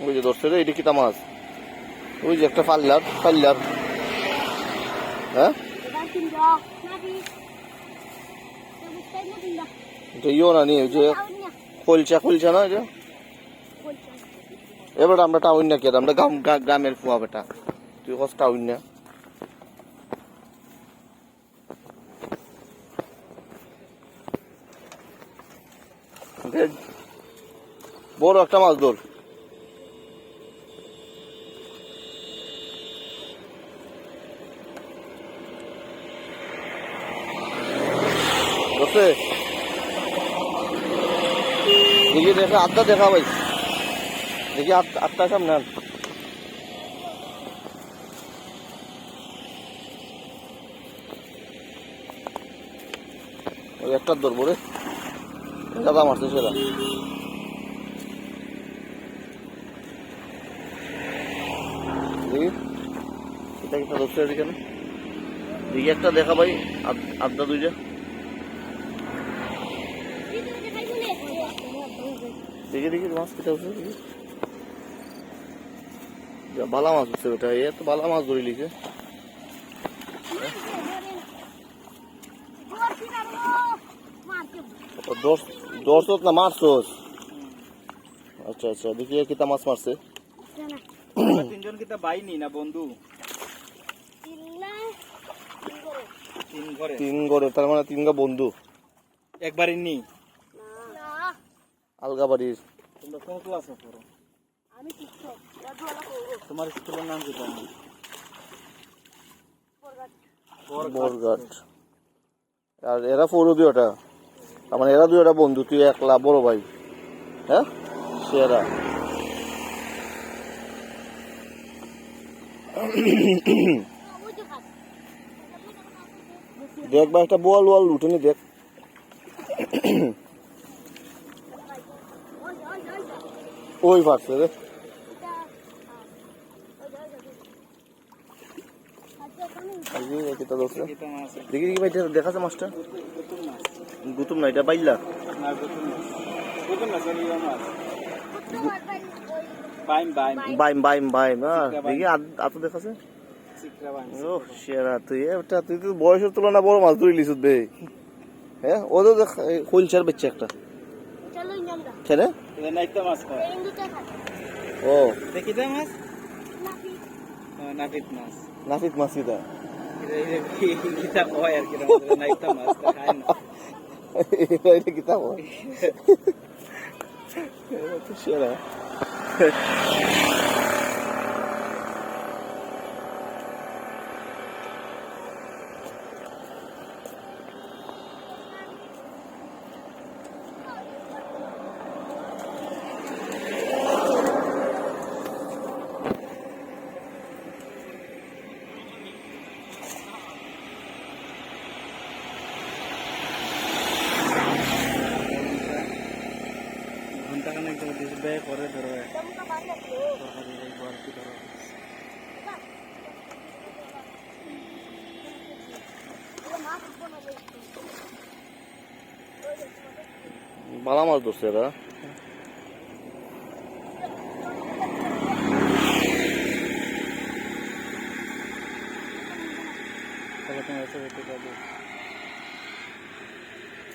ওই যে ধরছে রে, এটা কিতা মাছ? ওই যে একটা পাল্লার হ্যাঁ, এটা ইও না নি, ওই যে খোলচা না, এটা এবার আমরা টাউন না কে, আমরা গ্রামের ফুয়া বেটা, তুই কস টাউন না। বড় একটা মাছ ধর। দেখি দেখা আড্ডা দেখা ভাই, দেখি আটটা সামনে আন। ওই একটা ধরবো রে, দাদা মারছে সেটা। দেখি এটা একটা ধরছে এখানে, দেখি একটা দেখা ভাই, আড্ডা দুইটা। দেখি মাছ কেটে উঠছে, দেখি বালা মাছ উঠছে বেটা, এ তো বালা মাছ ধরে লিখে। দশ না মারছোস? আচ্ছা আচ্ছা, দেখি কিতা মাছ মারছে। তিনজন কিতা বাইনি না বন্ধু? তিন গড়ে, তার মানে তিন গা বন্ধু একবারই নি। আলগা বাড়ির। তোমরা কোন ক্লাসে পড়ো? আমি শিক্ষক। তোমার স্কুলের নাম কি? বরঘাট। আর এরা পৌরবি ওটা, আমার এরা দুইটা বন্ধু, তুই একলা বড় ভাই। হ্যাঁ সেরা। দেখ ভাই, একটা বোয়াল উঠেনি, দেখ। ওই পারছে রে, দেখি ভাই দেখাচ্ছে মাছটা। গুতুম না, এটা বাইল্লা। বাইম দেখি আতো দেখাচ্ছে। সেরা, তুই তো বয়সের তুলনা বড় মাছ ধরে লিসুত বে। হ্যাঁ, ও তো খোলছার বেচছে একটা ছেলে। ও দেখি মাছ, নাপিত মাছ। নাফিত মাছ কিটা? কিতাব হয় আর কি, নাইতা মাছ খায় না। এটা কিতাব হয় সেরা। করে ধরো বালা মাছ ধরছে এরা।